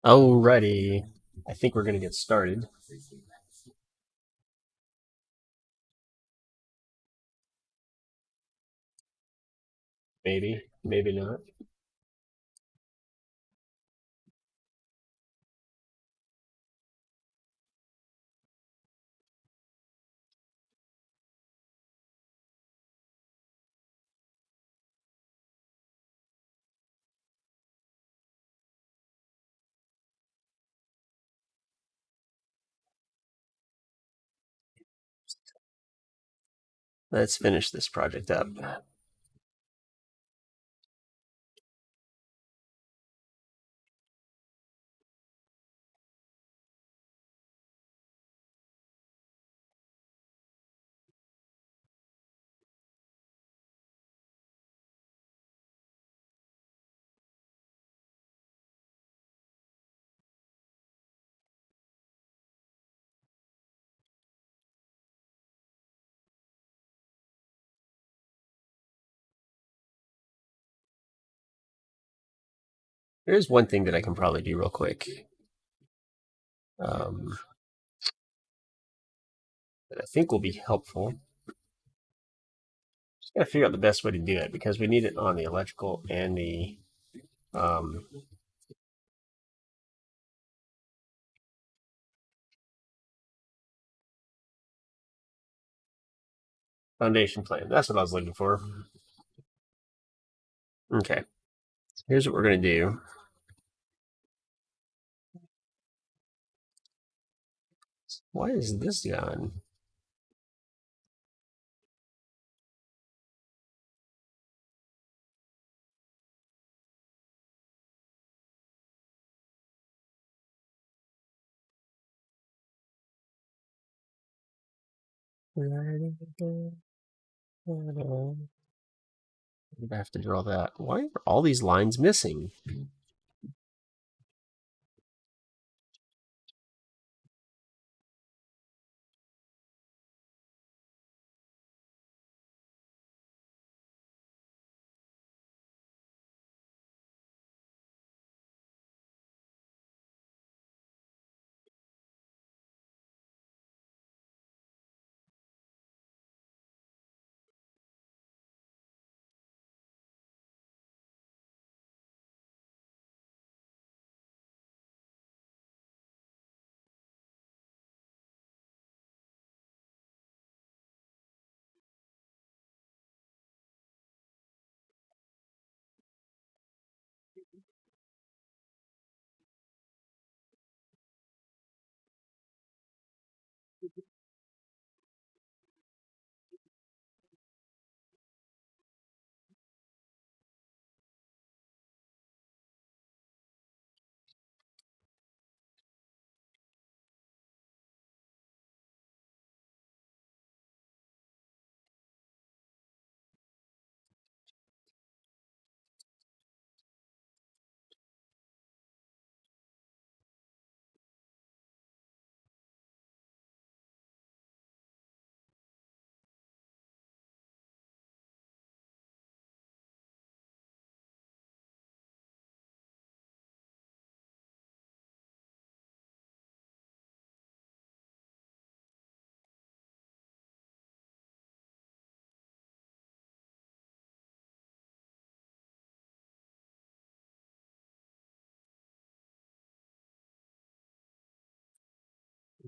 Alrighty, I think we're gonna get started. Maybe, maybe not. Let's finish this project up. There's one thing that I can probably do real quick. Um, that I think will be helpful. Just gotta figure out the best way to do it because we need it on the electrical and the um, foundation plan. That's what I was looking for. Okay, here's what we're gonna do. Why is this gone? I have to draw that. Why are all these lines missing?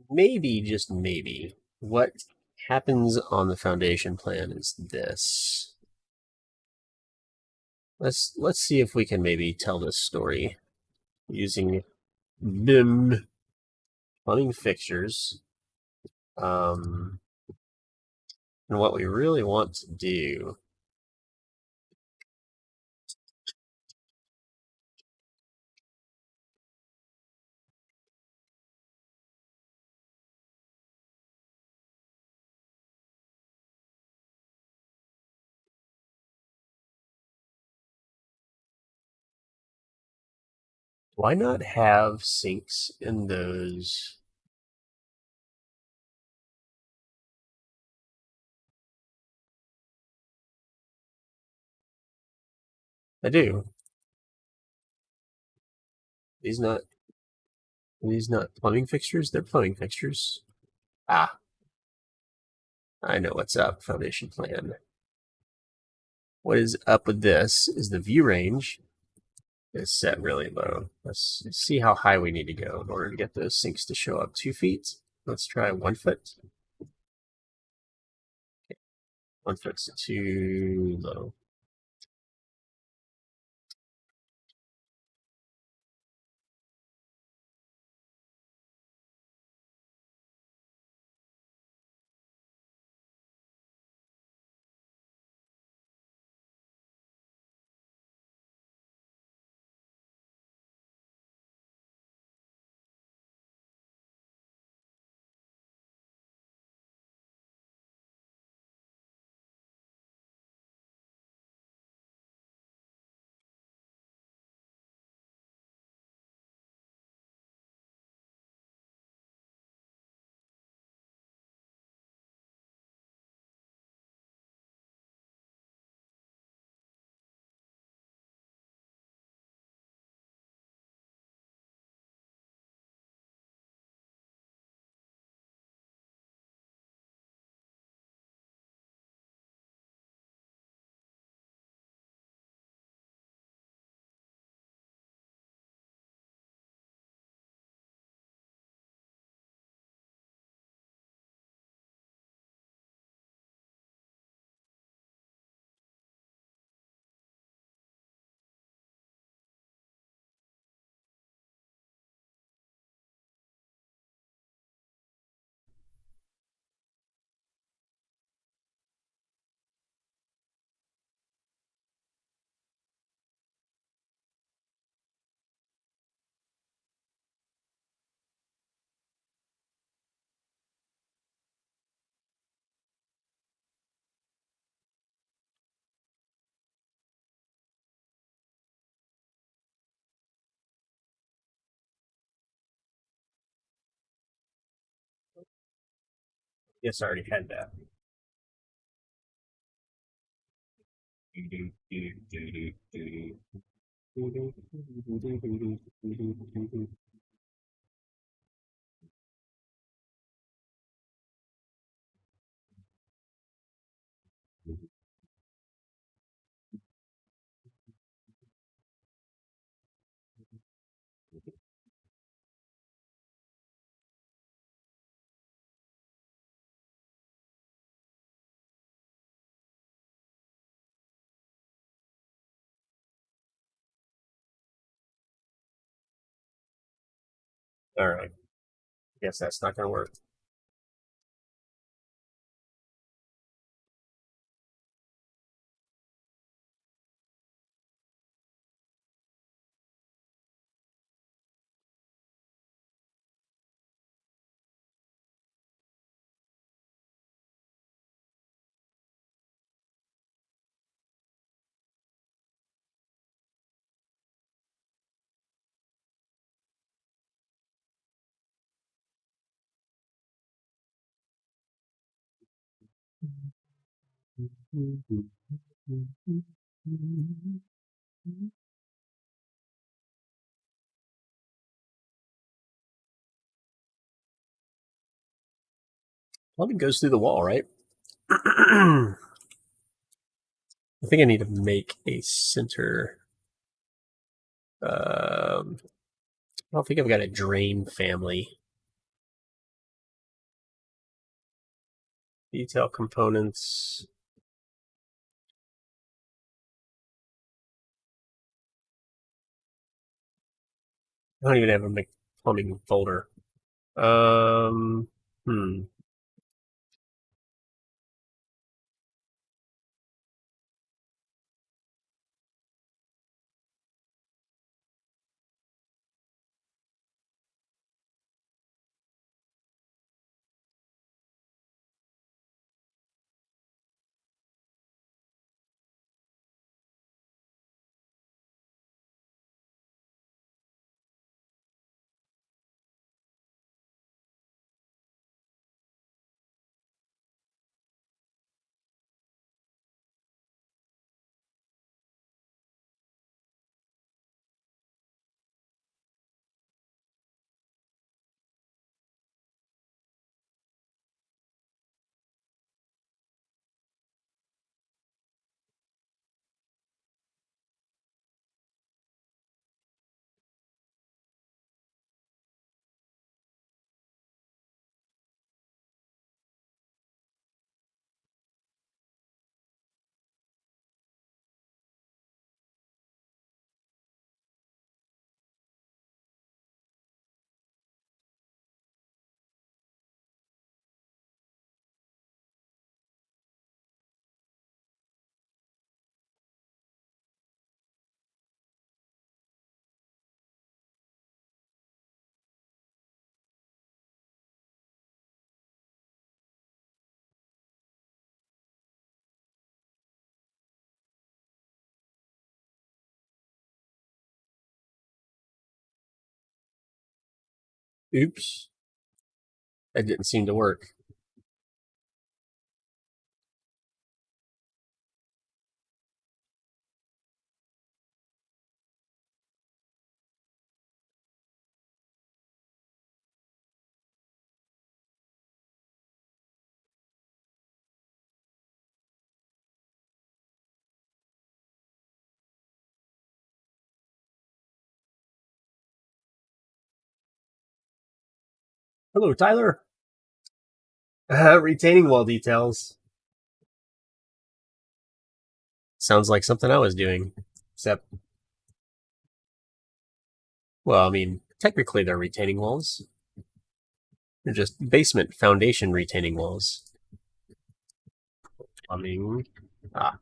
Maybe, just maybe, what happens on the foundation plan is this. Let's see if we can maybe tell this story using BIM plumbing fixtures. Um, and what we really want to do. Why not have sinks in those? I do. These not. Are these not plumbing fixtures? They're plumbing fixtures. Ah, I know what's up. Foundation plan. What is up with this is the view range is set really low. Let's see how high we need to go in order to get those sinks to show up. 2 feet. Let's try 1 foot. 1 foot's too low. Yes, I already had that. All right. Guess that's not going to work. Plumbing goes through the wall, right? I think I need to make a center. I don't think I've got a drain family. Detail components. I don't even have a plumbing folder. Hmm. Oops. That didn't seem to work. Hello, Tyler. Retaining wall details. Sounds like something I was doing. Except, well, I mean, technically they're retaining walls. They're just basement foundation retaining walls. Plumbing. Ah,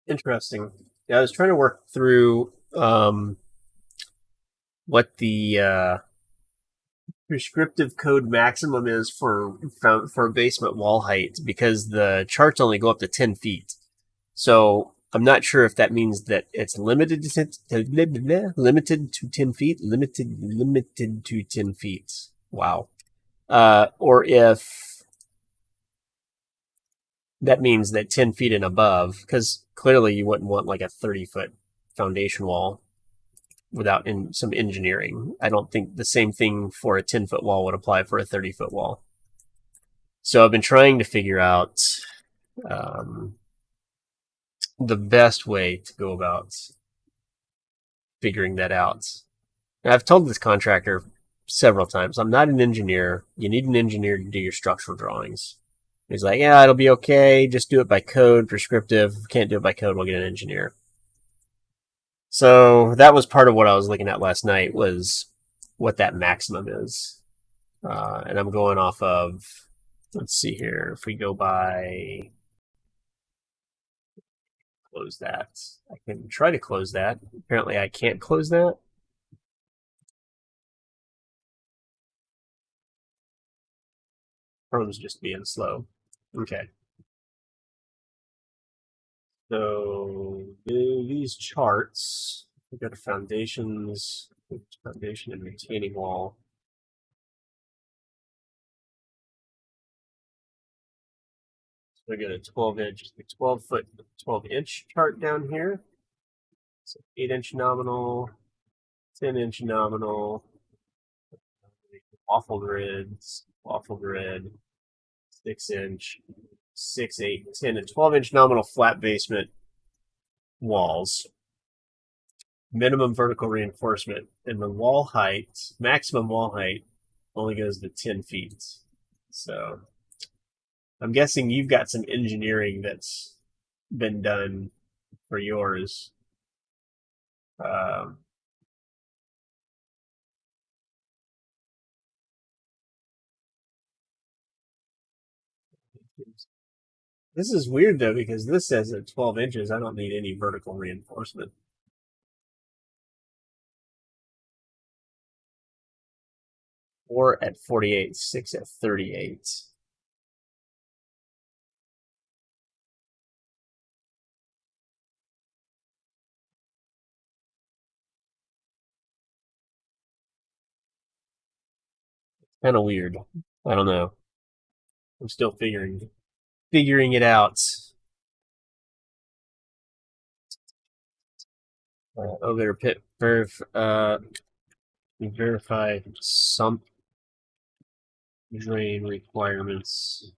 interesting. Yeah, I was trying to work through what the prescriptive code maximum is for basement wall height because the charts only go up to 10 feet. So I'm not sure if that means that it's limited limited to 10 feet, limited to 10 feet. Wow. Or if that means that 10 feet and above, because clearly you wouldn't want like a 30-foot foundation wall without some engineering. I don't think the same thing for a 10-foot wall would apply for a 30-foot wall. So I've been trying to figure out um, the best way to go about figuring that out. And I've told this contractor several times, I'm not an engineer. You need an engineer to do your structural drawings. He's like, yeah, it'll be okay. Just do it by code, prescriptive. If we can't do it by code, we'll get an engineer. So that was part of what I was looking at last night was what that maximum is. And I'm going off of, let's see here. If we go by, close that. I can try to close that. Apparently I can't close that. Chrome's just being slow. Okay. So these charts, we go to foundations, foundation and retaining wall. So we got a 12 inch chart down here. So 8-inch nominal, 10-inch nominal, waffle grid, 6-inch, 6, 8, 10, and 12-inch nominal flat basement walls. Minimum vertical reinforcement, and the wall height, maximum wall height, only goes to 10 feet. So I'm guessing you've got some engineering that's been done for yours. Um, this is weird though because this says at 12 inches I don't need any vertical reinforcement. Or at 48, 6 at 38. Kind of weird. I don't know. I'm still figuring it out. Elevator pit verify sump drain requirements.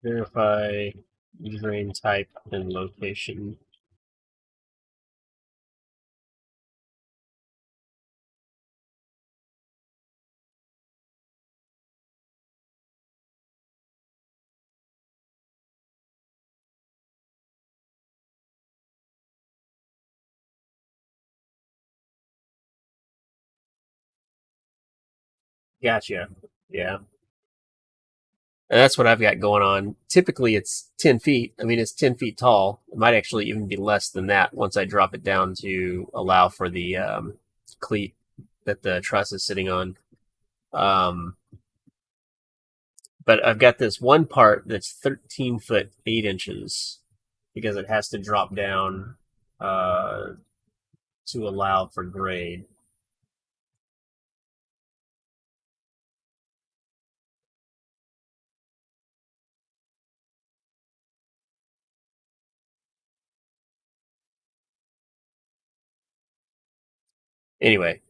Verify drain type and location. Gotcha. Yeah. And that's what I've got going on. Typically, it's 10 feet. I mean, it's 10 feet tall. It might actually even be less than that once I drop it down to allow for the cleat that the truss is sitting on. Um, but I've got this one part that's 13 foot 8 inches because it has to drop down to allow for grade. Anyway,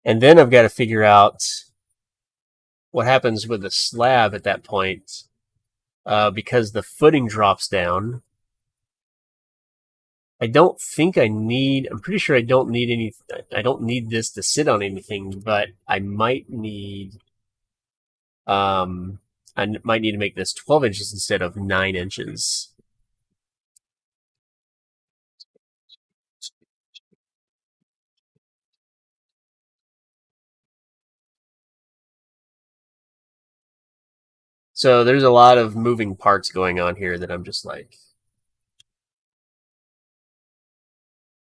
and then I've got to figure out what happens with the slab at that point because the footing drops down. I don't think I need. I'm pretty sure I don't need any. I don't need this to sit on anything, but I might need. I might need to make this 12 inches instead of 9 inches. So there's a lot of moving parts going on here that I'm just like,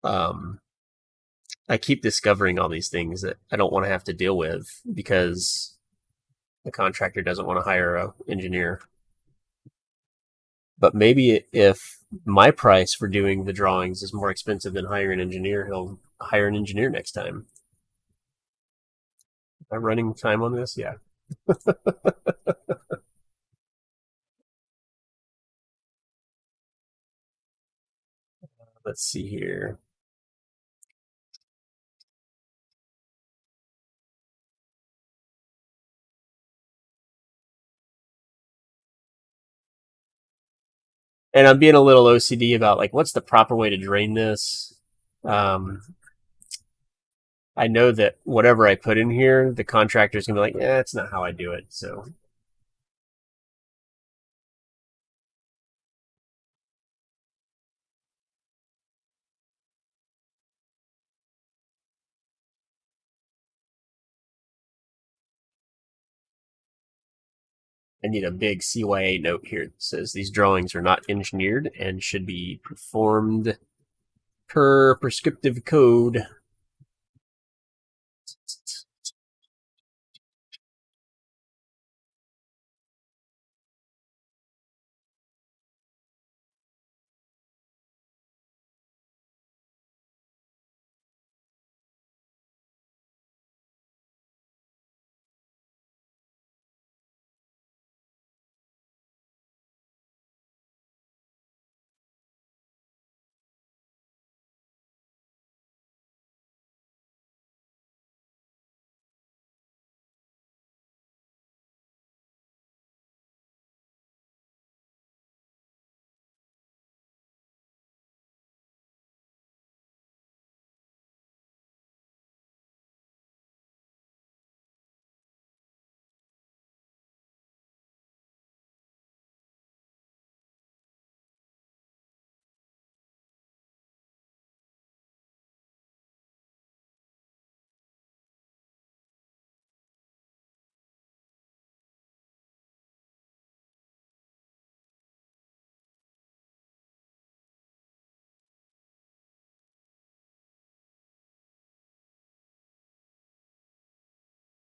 um, I keep discovering all these things that I don't want to have to deal with because the contractor doesn't want to hire an engineer. But maybe if my price for doing the drawings is more expensive than hiring an engineer, he'll hire an engineer next time. Am I running time on this? Yeah. Let's see here. And I'm being a little OCD about like what's the proper way to drain this. Um, I know that whatever I put in here, the contractor's gonna be like, "Yeah, that's not how I do it." So I need a big CYA note here that says these drawings are not engineered and should be performed per prescriptive code.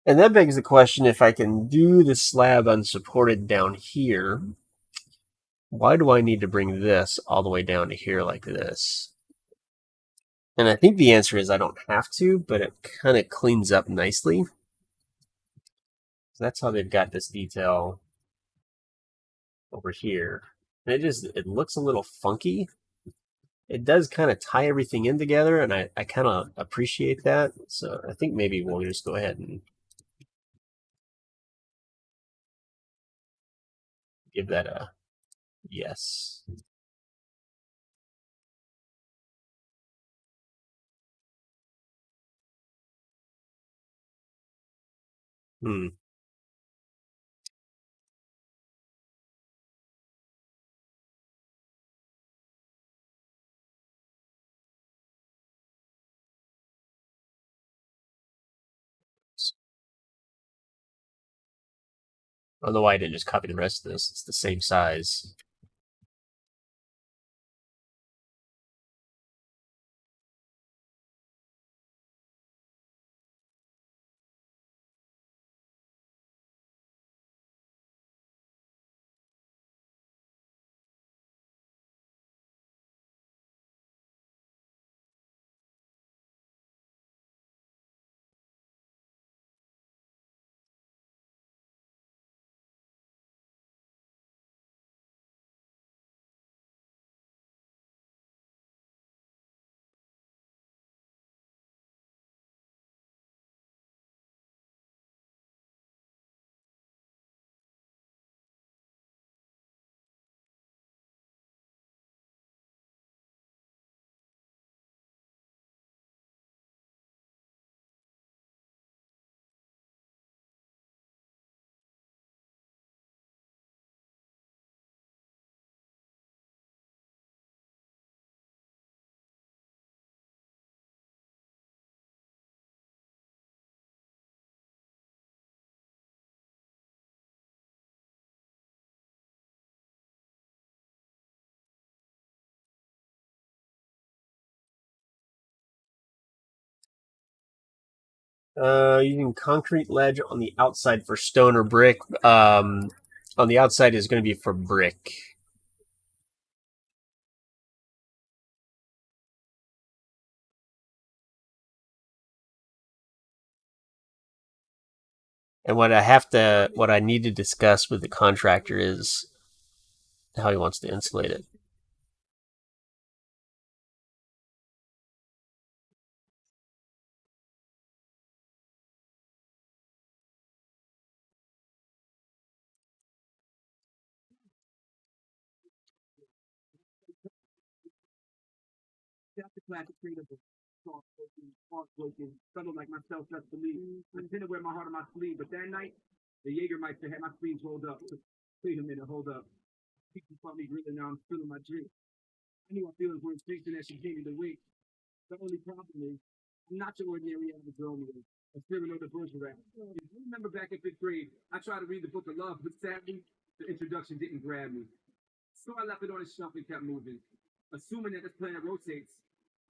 And that begs the question, if I can do the slab unsupported down here, why do I need to bring this all the way down to here like this? And I think the answer is I don't have to, but it kind of cleans up nicely. So that's how they've got this detail over here. And it looks a little funky. It does kind of tie everything in together, and I kind of appreciate that. So I think maybe we'll just go ahead and give that a yes. Hmm. I don't know why I didn't just copy the rest of this. It's the same size. Using concrete ledge on the outside for stone or brick. On the outside is going to be for brick. And what I need to discuss with the contractor is how he wants to insulate it. That's the classic trait of a soft-spoken, hard-spoken fellow like myself, just believe. I tend to wear my heart on my sleeve, but that night, the Jägermeister had my sleeves rolled up. Wait a minute, hold up. People caught me grilling, now I'm spilling my drink. I knew my feelings were increasing as she gave me the wink. The only problem is, I'm not your ordinary average Romeo, a Cyrano de Bergerac. If you remember back in fifth grade, I tried to read the book of love, but sadly, the introduction didn't grab me. So I left it on the shelf and kept moving, assuming that this planet rotates.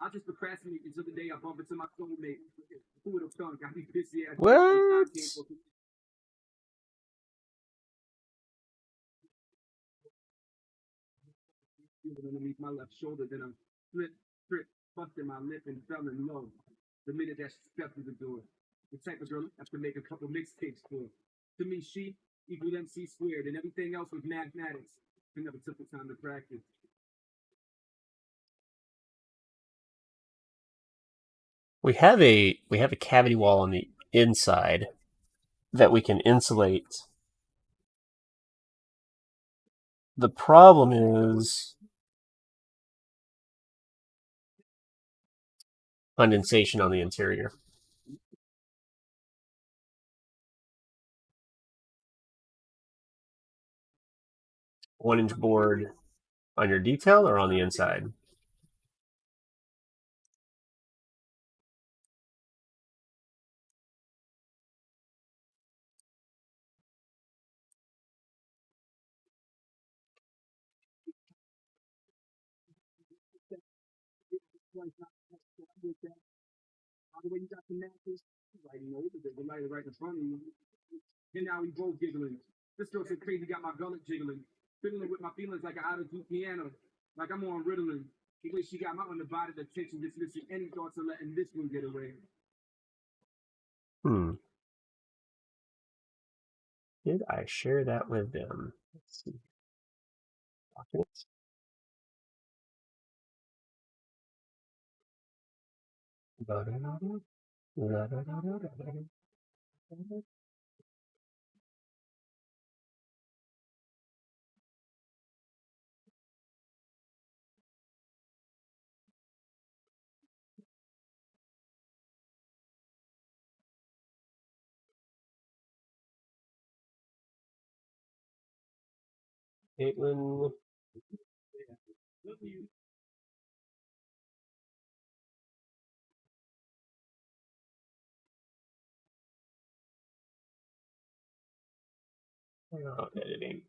I'll just procrastinate until the day I bump into my soulmate. Who would have thunk? I'd be busy as What? underneath my left shoulder, then I trip, busted my lip and fell in love. The minute that she stepped through the door, the type of girl I have to make a couple mixtapes for. To me, she equaled MC squared, and everything else was mathematics. I never took the time to practice. We have a cavity wall on the inside that we can insulate. The problem is condensation on the interior. 1 inch board on your detail or on the inside? The way you got the matches, like, the lighter right in front of you. And now we both giggling. This girl so crazy got my gullet jiggling. Fiddling with my feelings like I ought to do piano. Like I'm on Ritalin. The way she got my undivided attention, dismissing any thoughts of letting this one get away. Hmm. Did I share that with them? Let's see. Documents. Caitlin. Editing.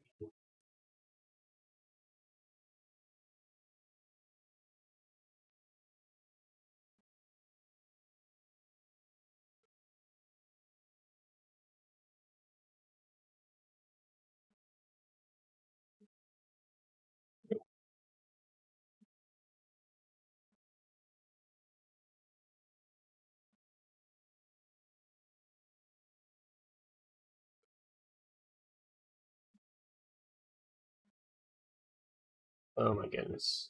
Oh my goodness.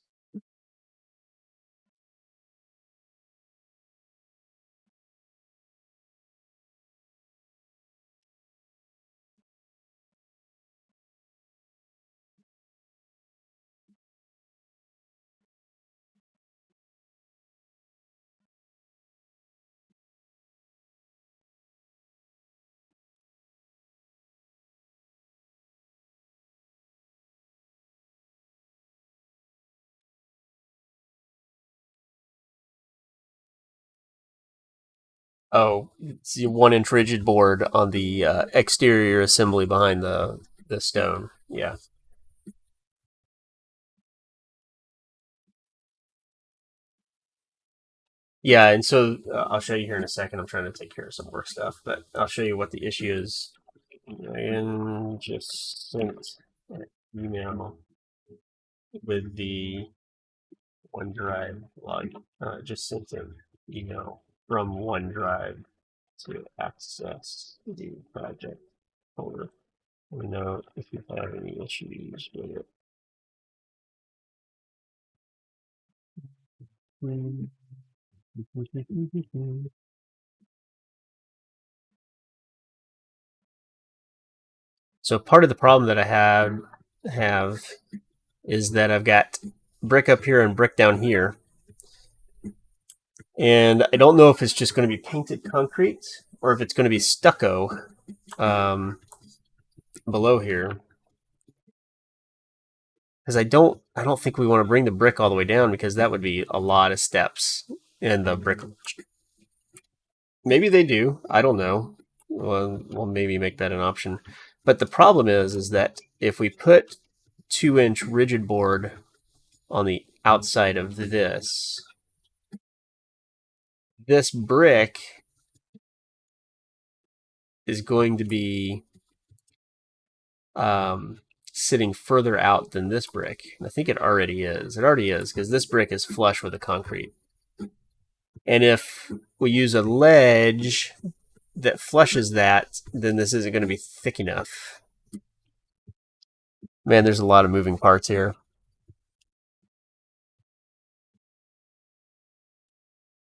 Oh, it's the 1-inch rigid board on the exterior assembly behind the stone. Yeah. Yeah, and so I'll show you here in a second. I'm trying to take care of some work stuff, but I'll show you what the issue is. And just sent an email with the OneDrive log. Just sent an email from OneDrive to access the project folder. Let me know if you have any issues with it. So part of the problem that I have is that I've got brick up here and brick down here. And I don't know if it's just going to be painted concrete or if it's going to be stucco below here. Because I don't think we want to bring the brick all the way down, because that would be a lot of steps in the brick. Maybe they do. I don't know. We'll maybe make that an option. But the problem is that if we put 2-inch rigid board on the outside of this brick is going to be sitting further out than this brick. And I think it already is. It already is, because this brick is flush with the concrete. And if we use a ledge that flushes that, then this isn't going to be thick enough. Man, there's a lot of moving parts here.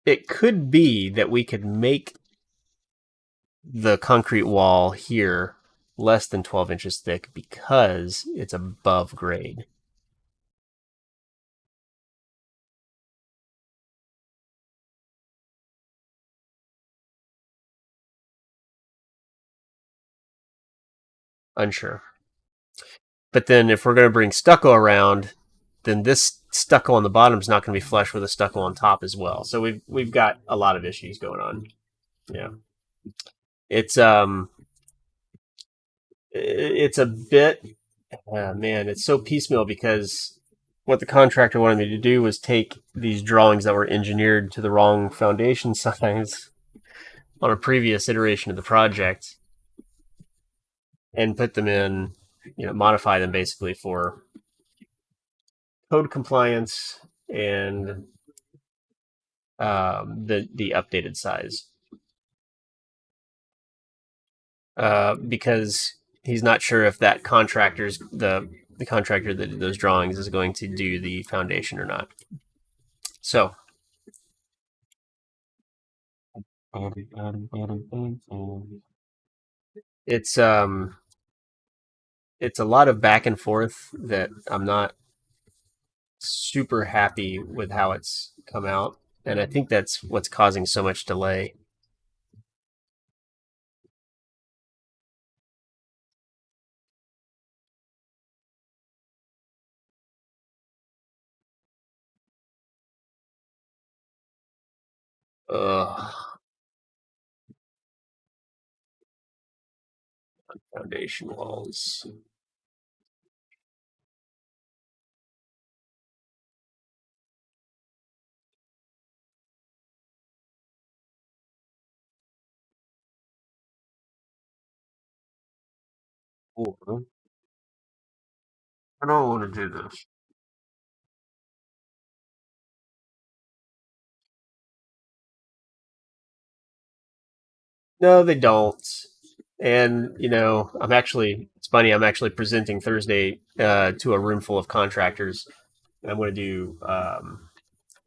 It could be that we could make the concrete wall here less than 12 inches thick because it's above grade. Unsure. But then if we're going to bring stucco around, then this stucco on the bottom is not going to be flush with the stucco on top as well. So we've got a lot of issues going on. Yeah. It's a bit, man, it's so piecemeal, because what the contractor wanted me to do was take these drawings that were engineered to the wrong foundation size on a previous iteration of the project and put them in, modify them basically for code compliance and the updated size. Because he's not sure if that contractor's the contractor that did those drawings is going to do the foundation or not. So it's a lot of back and forth that I'm not super happy with how it's come out, and I think that's what's causing so much delay. Foundation walls. Or I don't want to do this. No, they don't. And it's funny. I'm actually presenting Thursday to a room full of contractors. I'm going to do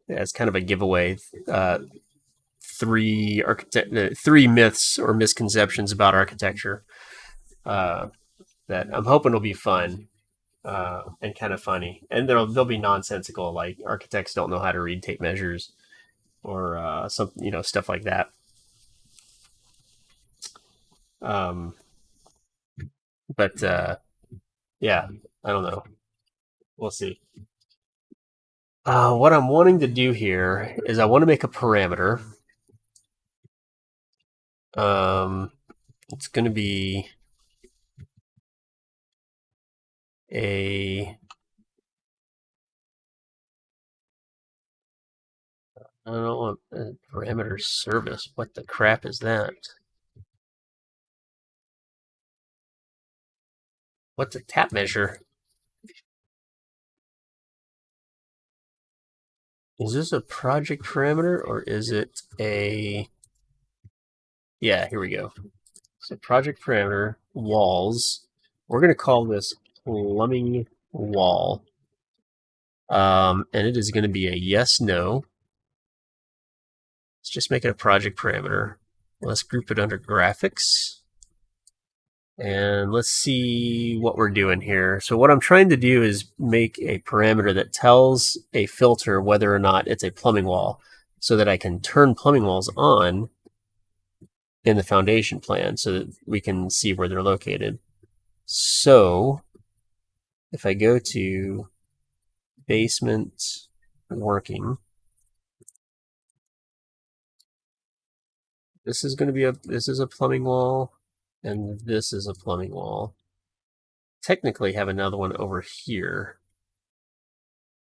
as kind of a giveaway three myths or misconceptions about architecture uh, that I'm hoping will be fun and kind of funny. And they'll be nonsensical, like architects don't know how to read tape measures or stuff like that. Um, but yeah, I don't know. We'll see. What I'm wanting to do here is I want to make a parameter. It's going to be I don't want a parameter service. What the crap is that? What's a tap measure? Is this a project parameter or is it a... Yeah, here we go. So project parameter, walls. We're going to call this plumbing wall. And it is going to be a yes, no. Let's just make it a project parameter. Let's group it under graphics. And let's see what we're doing here. So what I'm trying to do is make a parameter that tells a filter whether or not it's a plumbing wall so that I can turn plumbing walls on in the foundation plan so that we can see where they're located. So if I go to basement working, this is a plumbing wall, and this is a plumbing wall. Technically have another one over here.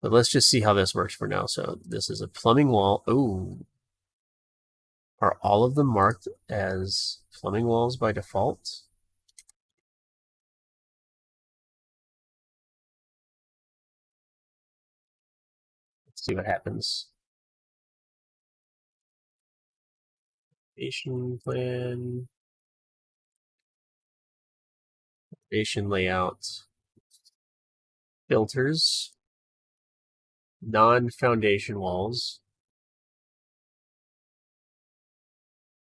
But let's just see how this works for now. So this is a plumbing wall. Oh, are all of them marked as plumbing walls by default? Let's see what happens. Foundation plan. Foundation layout. Filters. Non-foundation walls.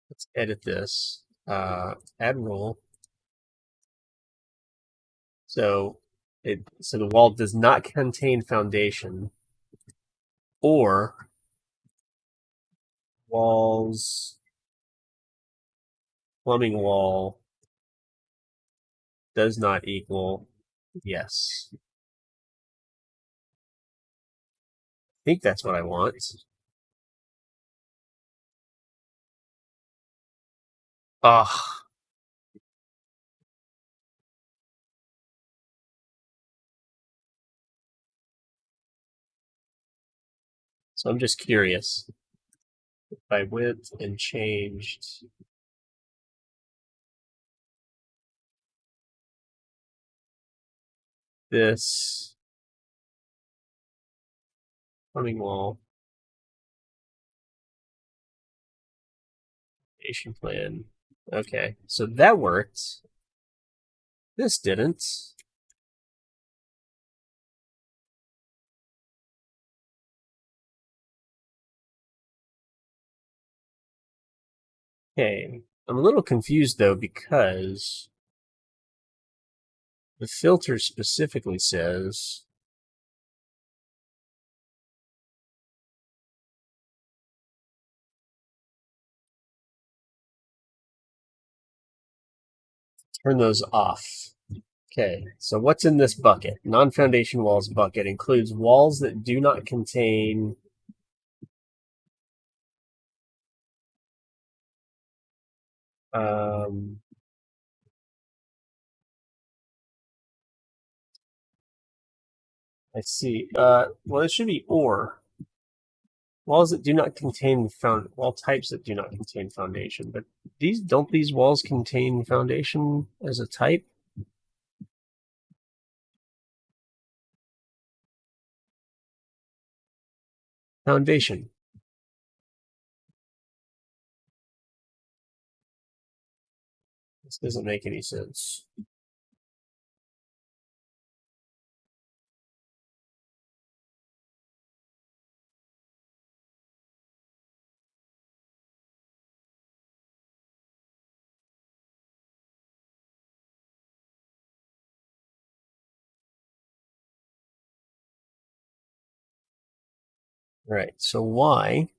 Let's edit this. Add rule. So the wall does not contain foundation, or walls plumbing wall does not equal yes. I think that's what I want. Ah. So I'm just curious. If I went and changed this plumbing wall foundation plan. Okay, so that worked. This didn't. Okay, I'm a little confused though because the filter specifically says turn those off. Okay, so what's in this bucket? Non-foundation walls bucket includes walls that do not contain Um, I see. Well, it should be or. Walls that do not contain wall types that do not contain foundation. But these walls contain foundation as a type? Foundation. This doesn't make any sense. Right. So why?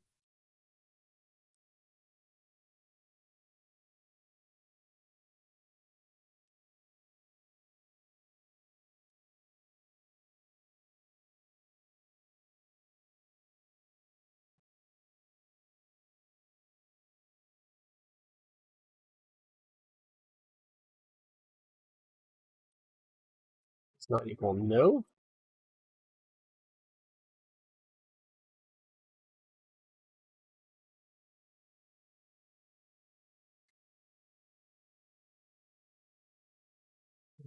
It's not equal no.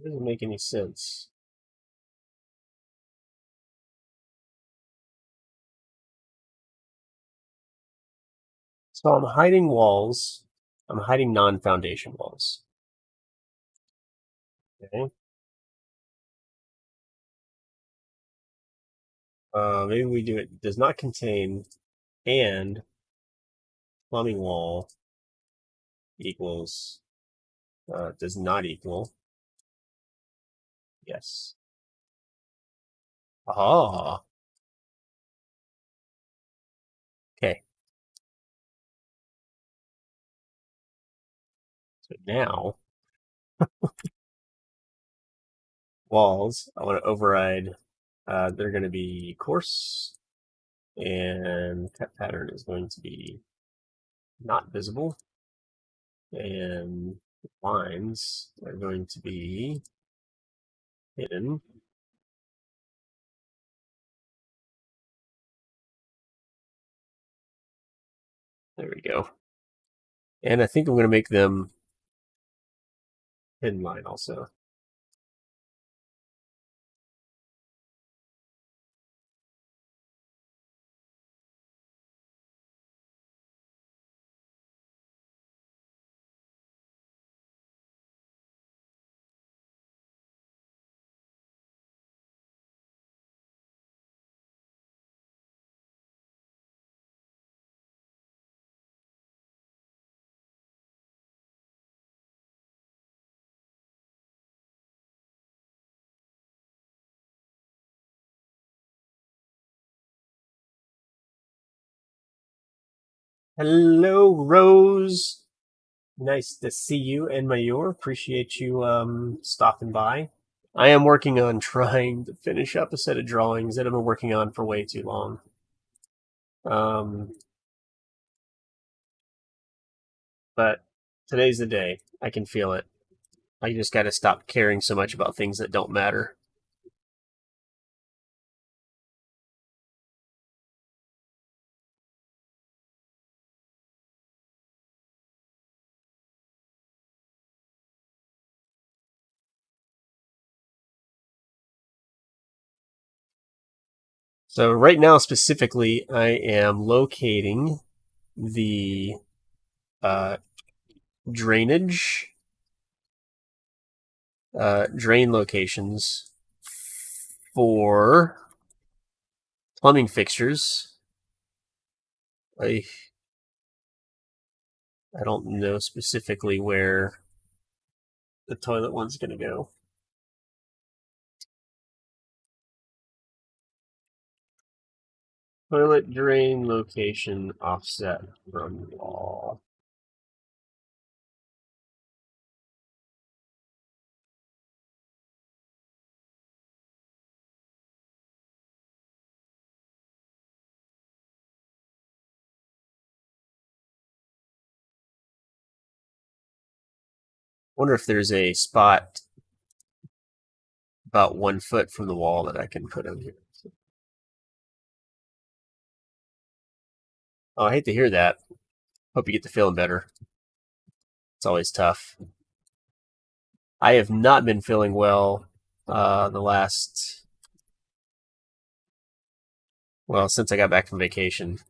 It doesn't make any sense. So I'm hiding walls. I'm hiding non-foundation walls. Okay. Maybe we do it does not contain and plumbing wall equals does not equal. Yes. Ah. Okay. So now walls, I want to override. They're going to be coarse, and cut pattern is going to be not visible, and lines are going to be hidden. There we go. And I think I'm going to make them hidden line also. Hello, Rose. Nice to see you and Mayor. Appreciate you stopping by. I am working on trying to finish up a set of drawings that I've been working on for way too long. But today's the day. I can feel it. I just got to stop caring so much about things that don't matter. So right now, specifically, I am locating the drainage, drain locations for plumbing fixtures. I I don't know specifically where the toilet one's going to go. Toilet drain location offset from wall. Wonder if there's a spot about 1 foot from the wall that I can put on here. Oh, I hate to hear that. Hope you get to feeling better. It's always tough. I have not been feeling well the last, well, since I got back from vacation.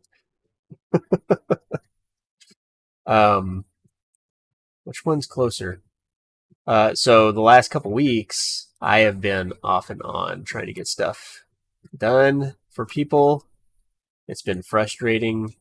Which one's closer? So the last couple weeks, I have been off and on trying to get stuff done for people. It's been frustrating.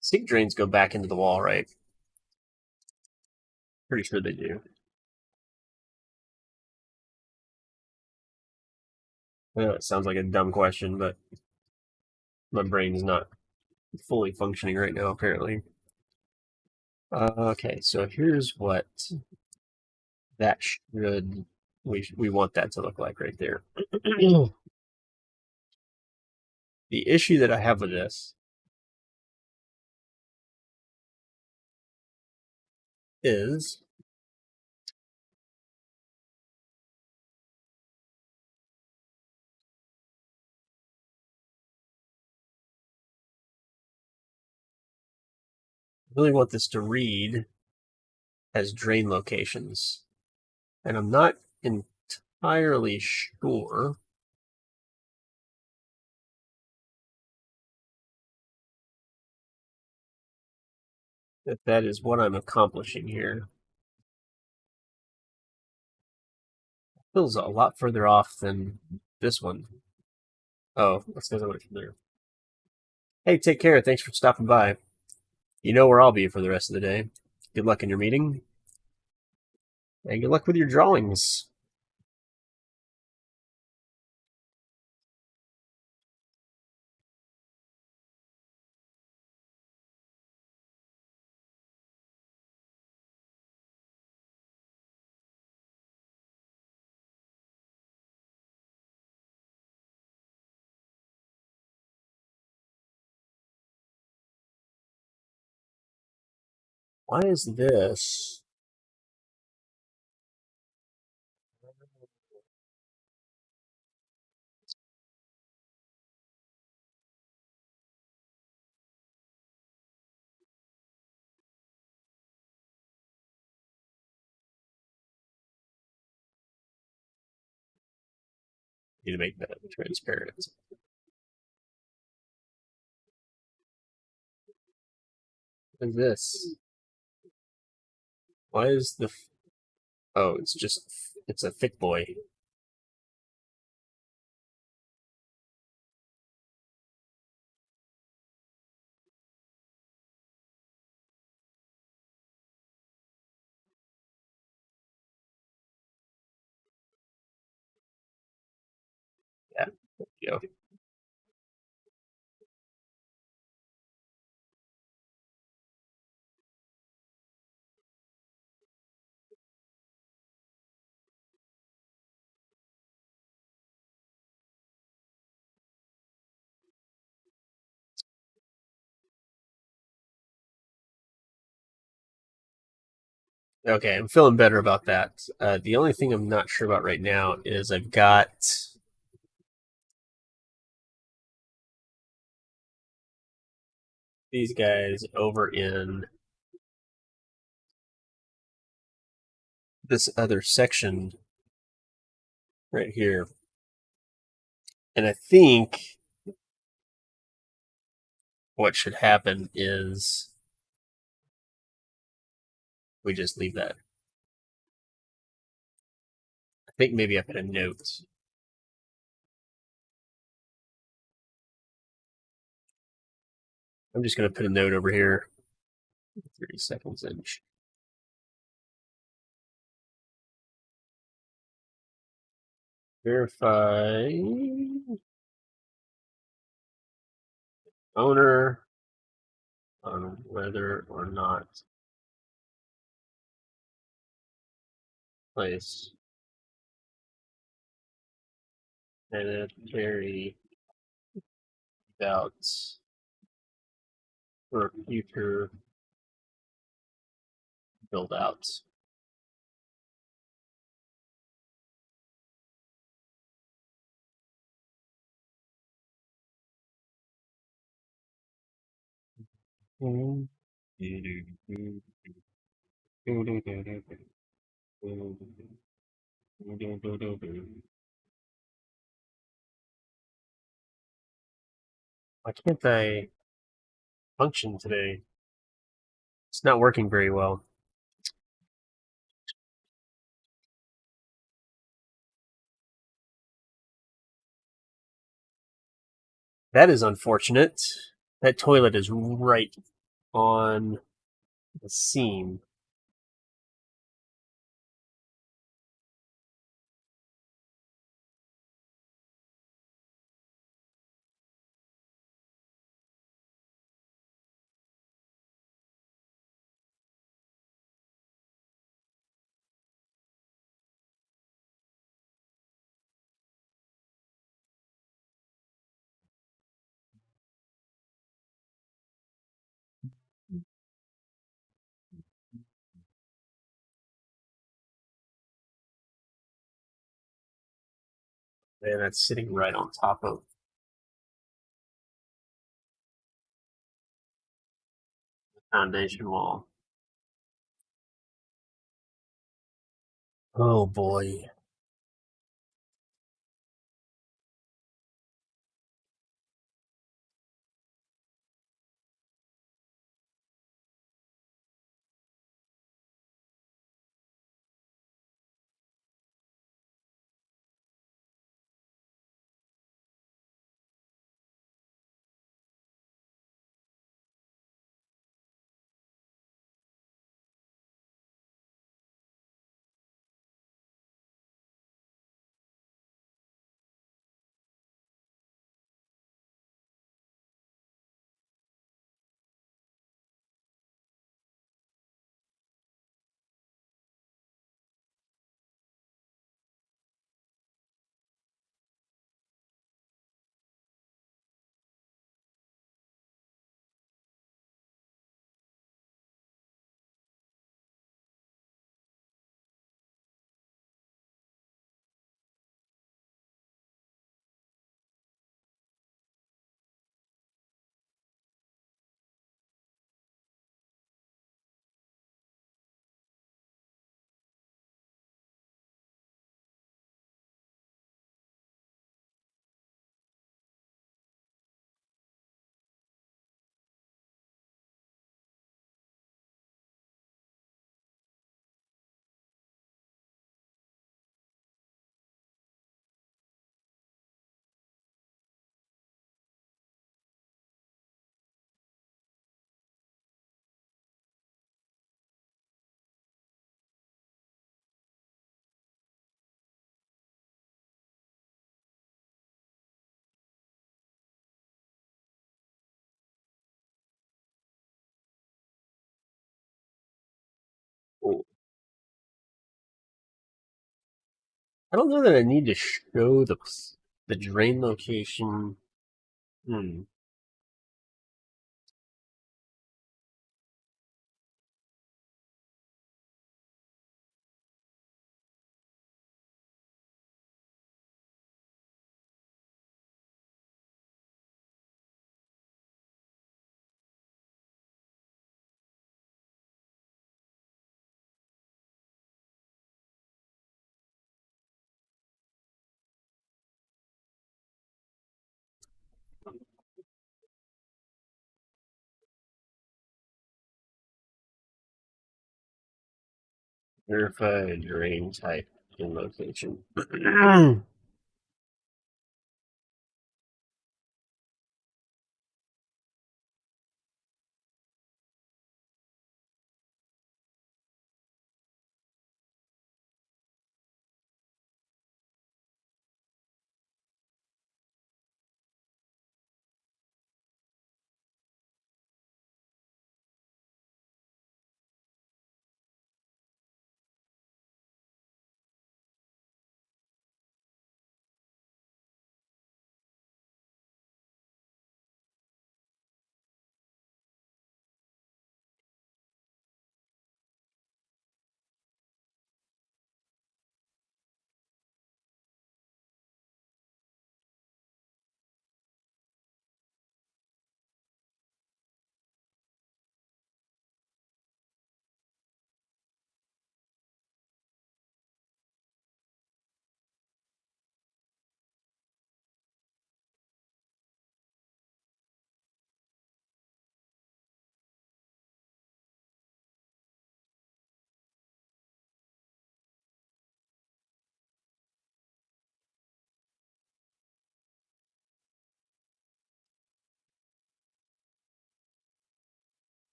Sink drains go back into the wall, right? Pretty sure they do. I know it sounds like a dumb question, but my brain is not fully functioning right now, apparently. Okay, so here's what that should we want that to look like right there. The issue that I have with this is I really want this to read as drain locations, and I'm not entirely sure that that is what I'm accomplishing here. It feels a lot further off than this one. Oh, that's because I went from there. Hey, take care. Thanks for stopping by. You know where I'll be for the rest of the day. Good luck in your meeting, and good luck with your drawings. Why is this? Need to make that transparent. What is this? Why is the? Oh, it's a thick boy. Yeah, there you go. Okay, I'm feeling better about that. The only thing I'm not sure about right now is I've got these guys over in this other section right here. And I think what should happen is we just leave that. I think maybe I put a note. I'm just going to put a note over here. 30 seconds inch. Verify owner on whether or not place sanitary doubts for future build outs. Why can't I function today? It's not working very well. That is unfortunate. That toilet is right on the seam. And that's sitting right on top of the foundation wall. Oh boy. Oh, I don't know that I need to show the drain location. Hmm. Verify drain type and location.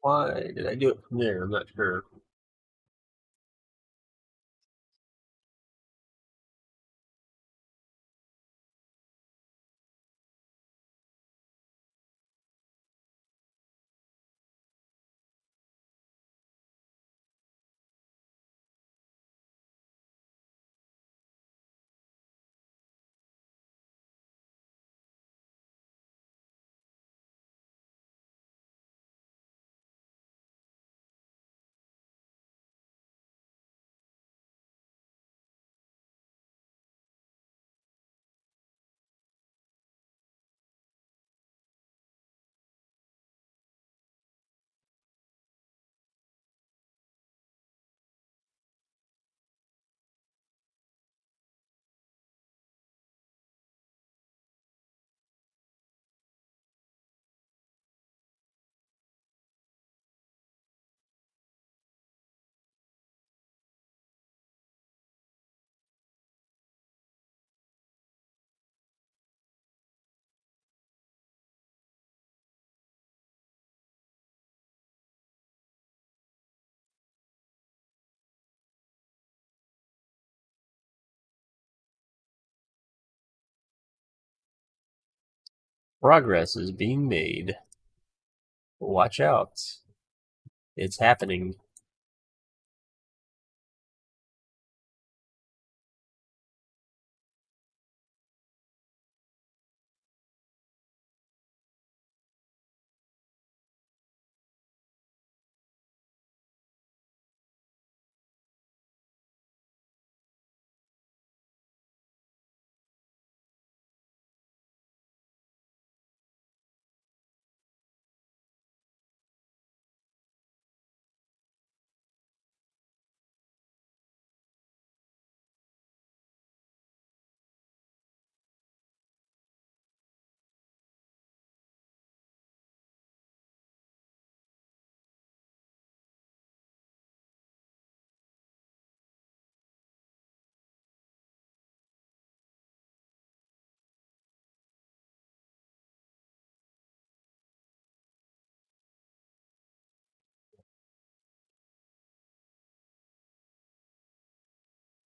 Why did I do it from there? I'm not sure. Progress is being made. Watch out. It's happening.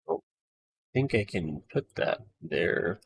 Oh, I think I can put that there.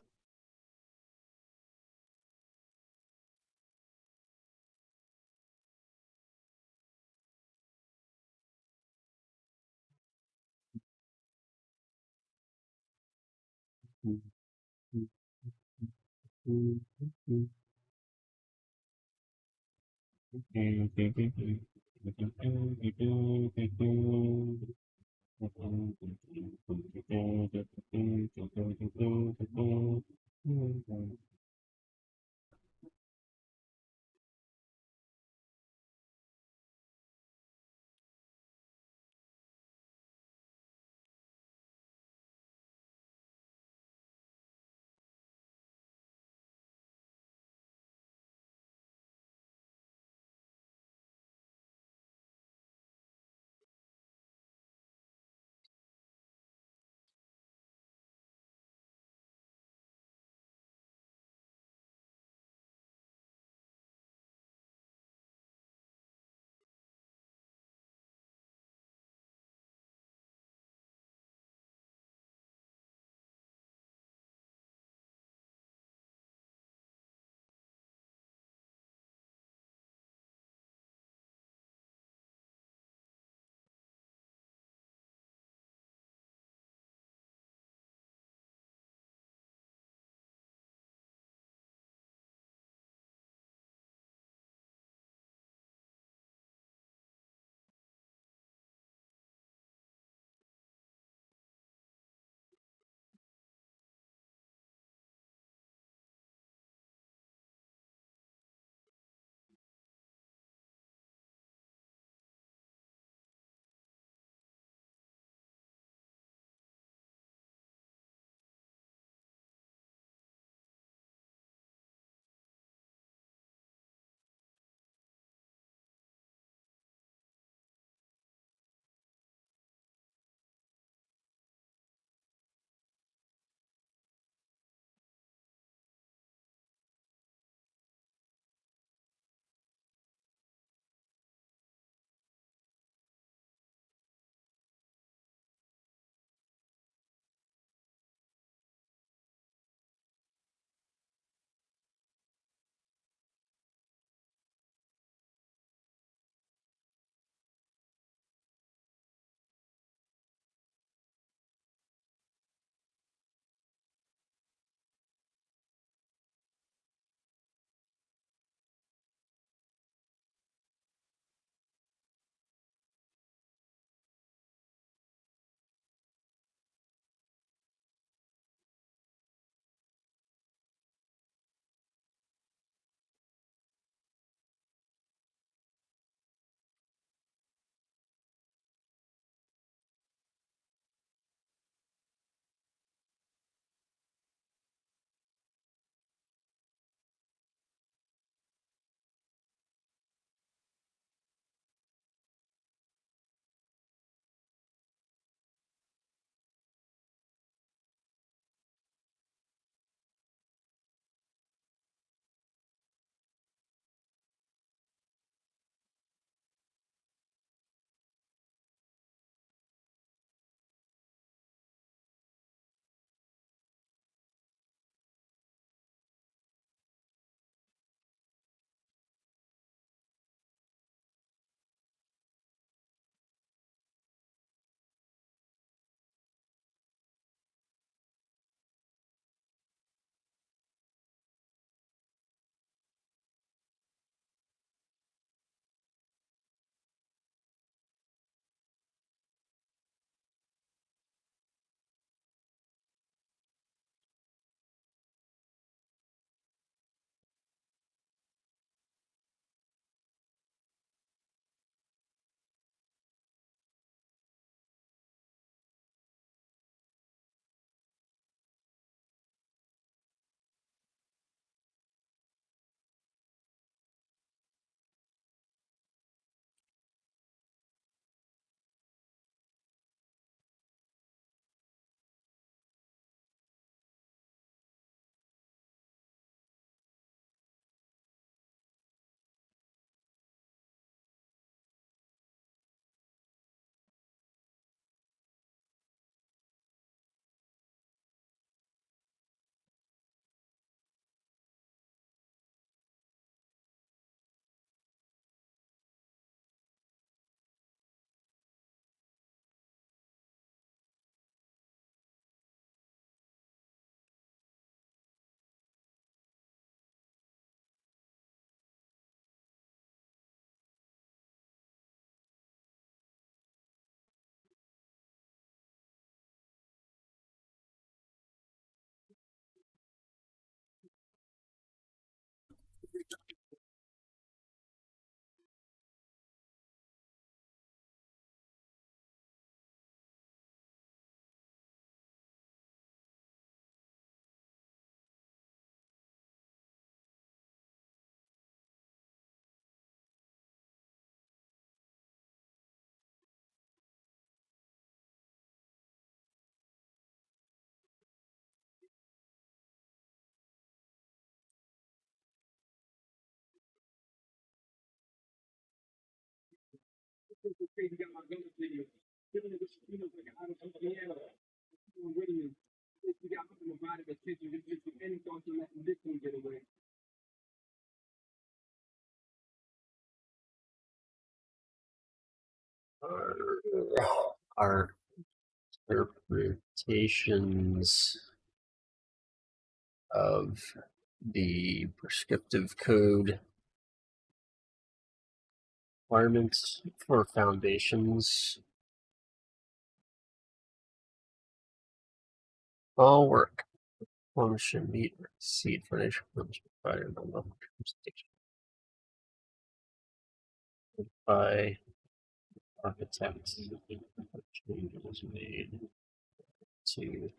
crazy got my gun video. Giving it you know like out of Indiana. Really, you got put in the body of attention. Just any thoughts on letting this one get away. Our interpretations of the prescriptive code requirements for foundations all work. One should meet or exceed foundation firms provided on the jurisdiction by architects. Changes made to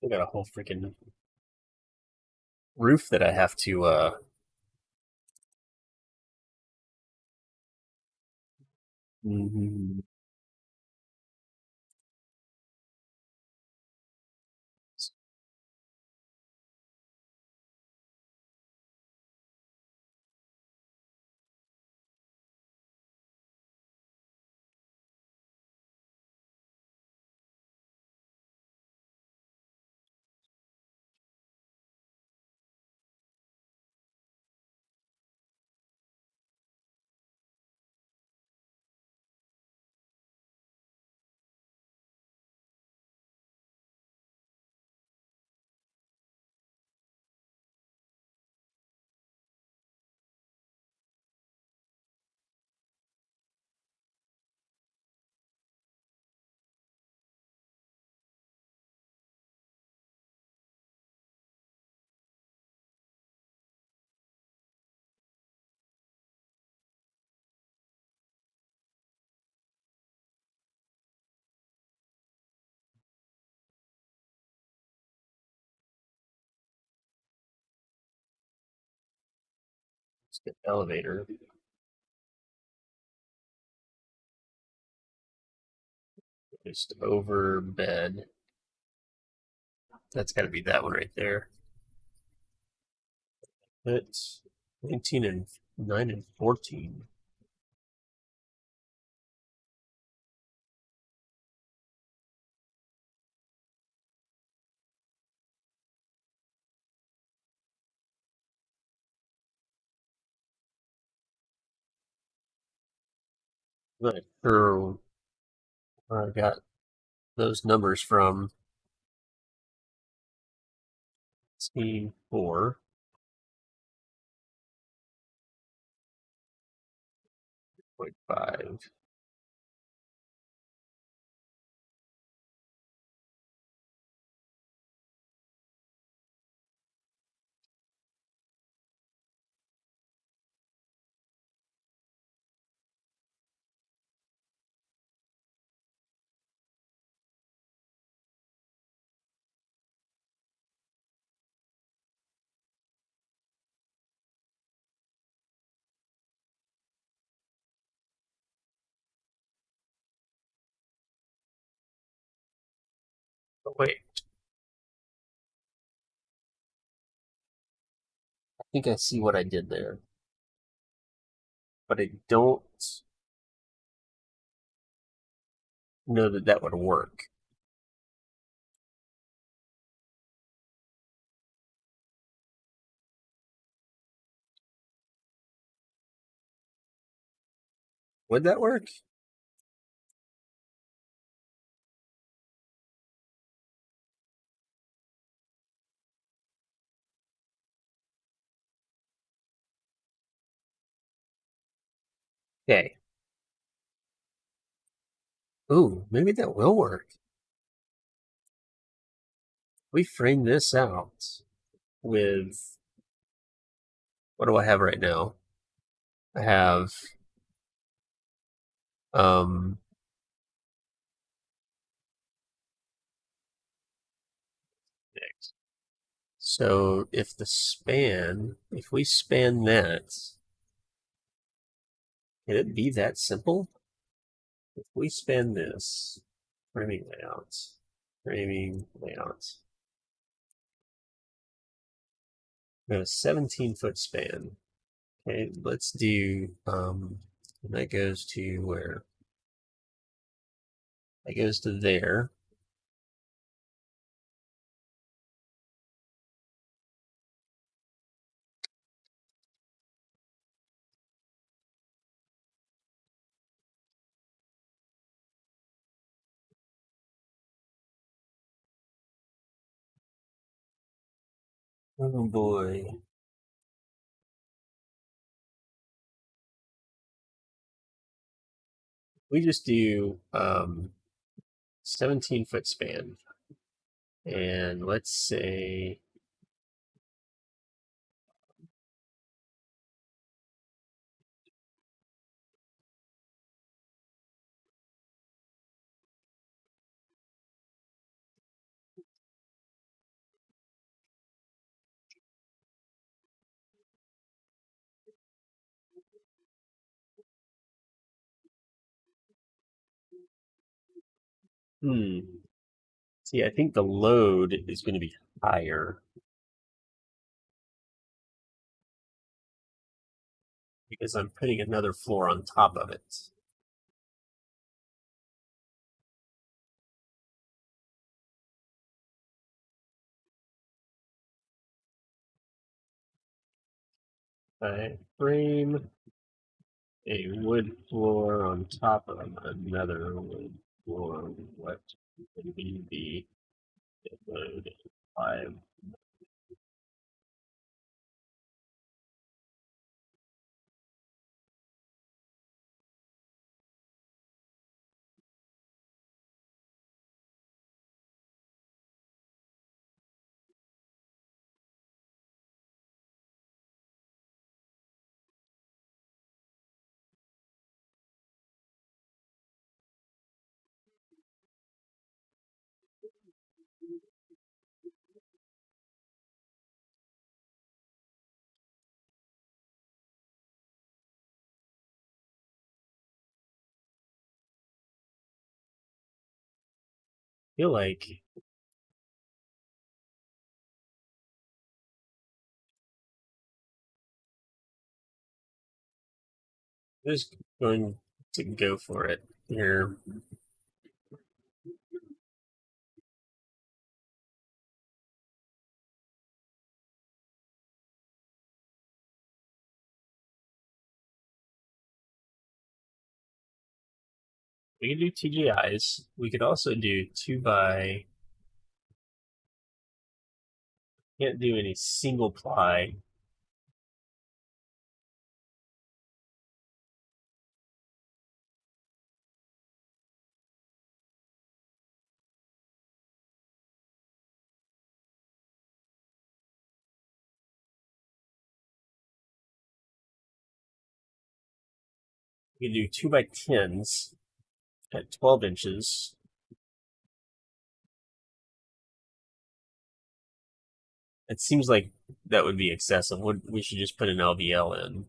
I got a whole freaking roof that I have to get the elevator. Just over bed. That's got to be that one right there. It's 19 and 9 and 14. I'm not sure where I got those numbers from. C4. 0.5. Oh, wait, I think I see what I did there, but I don't know that that would work. Would that work? Okay. Ooh, maybe that will work. We frame this out with what do I have right now? I have um so if we span that, can it be that simple? If we span this, framing layouts, we have a 17-foot span. Okay, let's do and that goes to where? That goes to there. Oh boy. We just do 17-foot span. And let's say hmm. See, I think the load is going to be higher because I'm putting another floor on top of it. I frame a wood floor on top of another wood floor. What would be the load? 5. I feel like I'm just going to go for it here. We can do TGIs. We could also do 2 by. Can't do any single ply. We can do 2x10s at 12 inches. It seems like that would be excessive. We should just put an LVL in.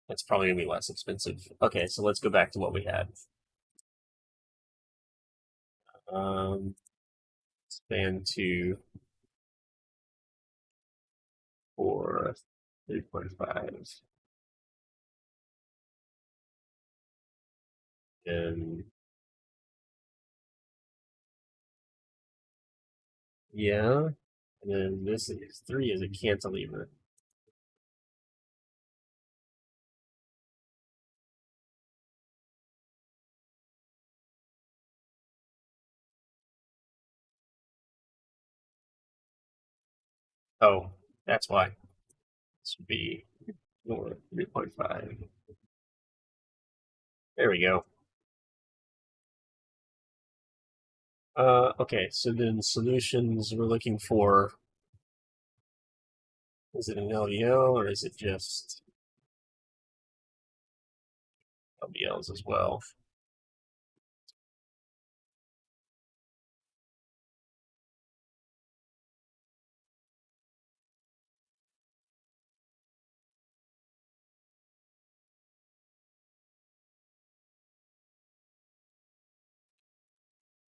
That's probably going to be less expensive. Okay, so let's go back to what we had. Span 2 for 3.5. And yeah, and then this is 3 is a cantilever. Oh, that's why. This would be 3.5. There we go. Okay, so then solutions we're looking for. Is it an LVL or is it just LVLs as well?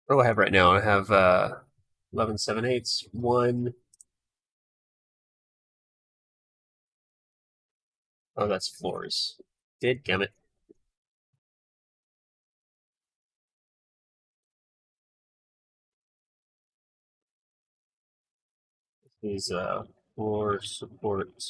What do I have right now? I have 11 7/8, 1. Oh, that's floors. Dadgummit. These floor support.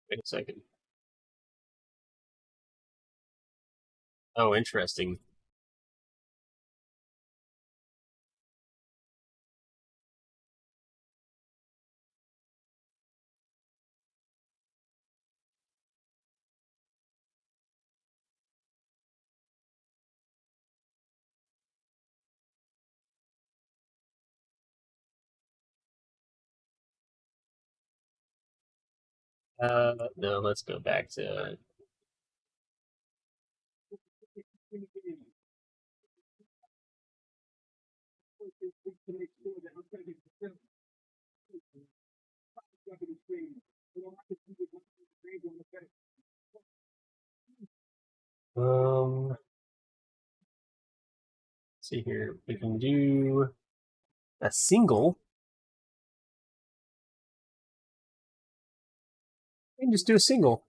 Wait a second. Oh, interesting. No, let's go back to let's see here. We can do a single. We can just do a single.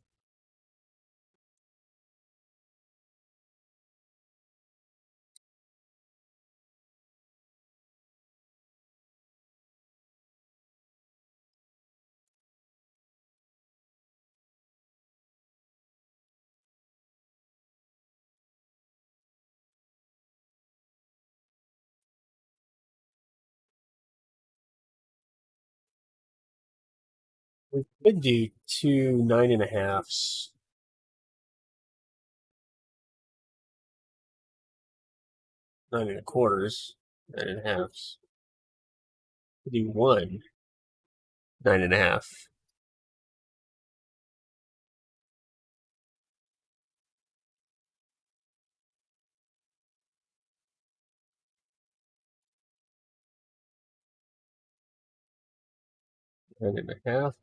We could do 2 9.5s. 9.25s. 9.5s. We do 1 9.5. Nine and a half.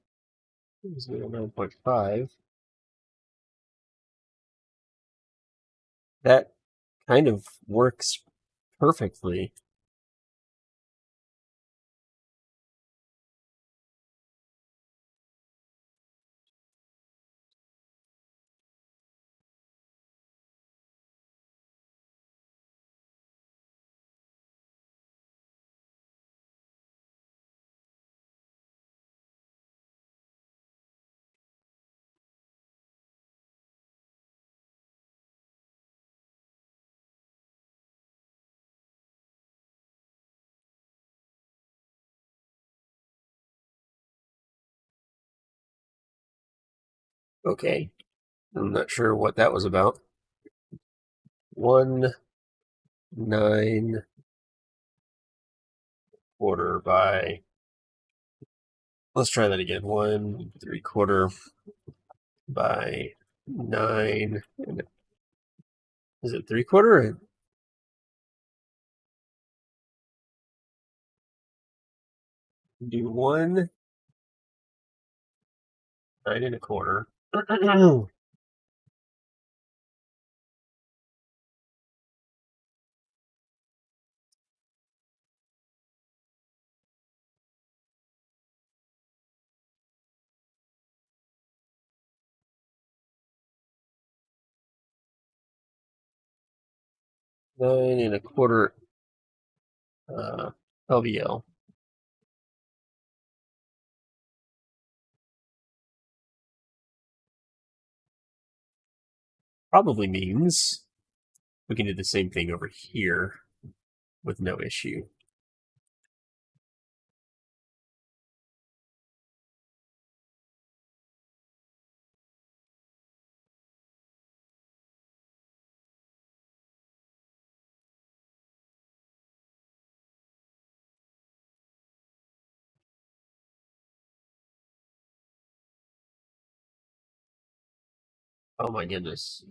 9.5. That kind of works perfectly. Okay. I'm not sure what that was about. 1 9 quarter by. Let's try that again. 1 3/4 by 9. Is it 3/4? Do 1 9 1/4. 9 1/4 LVL. Probably means we can do the same thing over here with no issue. Oh my goodness.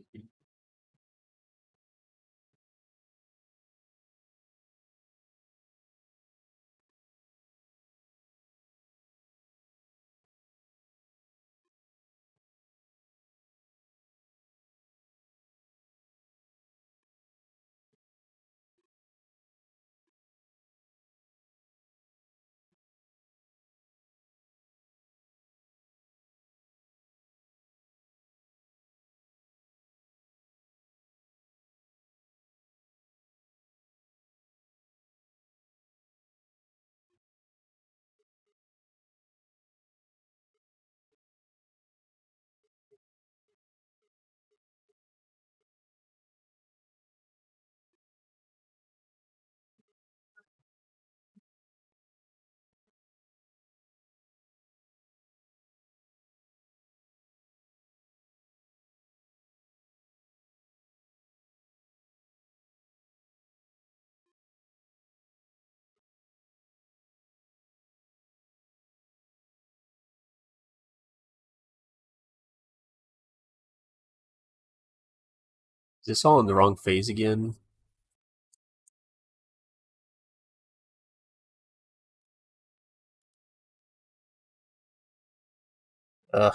Is this all in the wrong phase again? Ugh.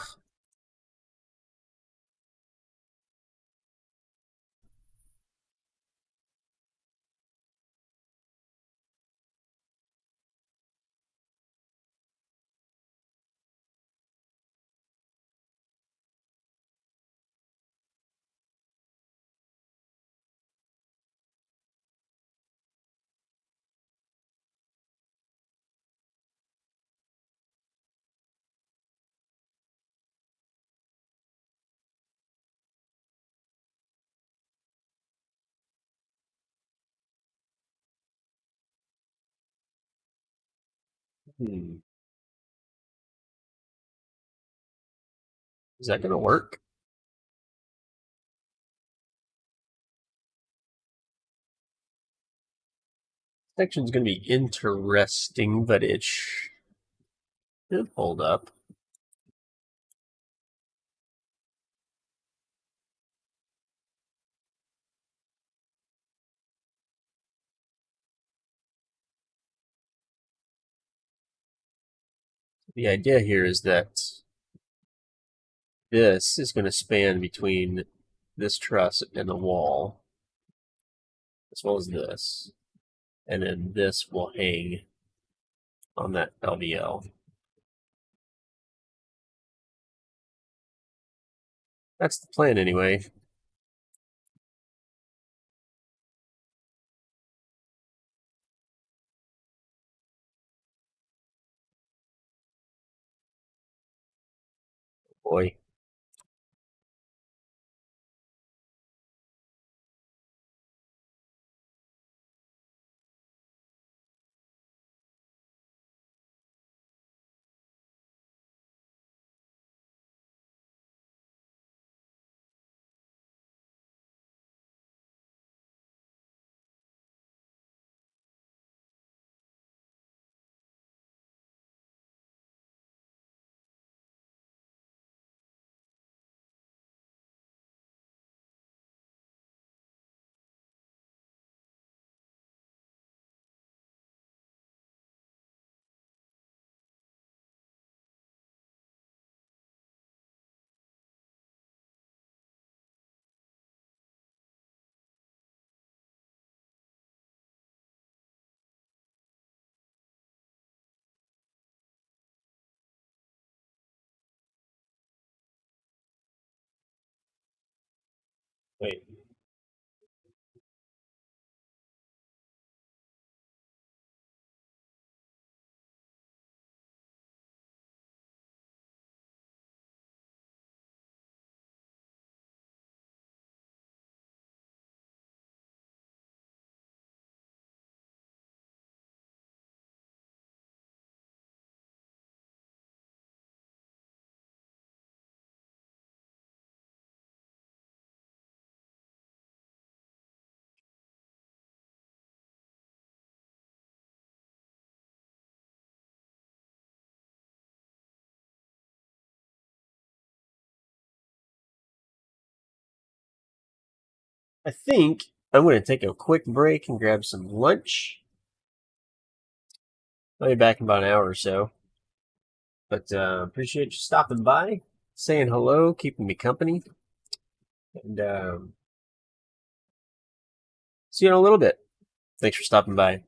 Hmm. Is that going to work? Section's going to be interesting, but it should hold up. The idea here is that this is going to span between this truss and the wall, as well as this. And then this will hang on that LVL. That's the plan anyway. Boy. Wait. I think I'm going to take a quick break and grab some lunch. I'll be back in about an hour or so. But appreciate you stopping by, saying hello, keeping me company. And see you in a little bit. Thanks for stopping by.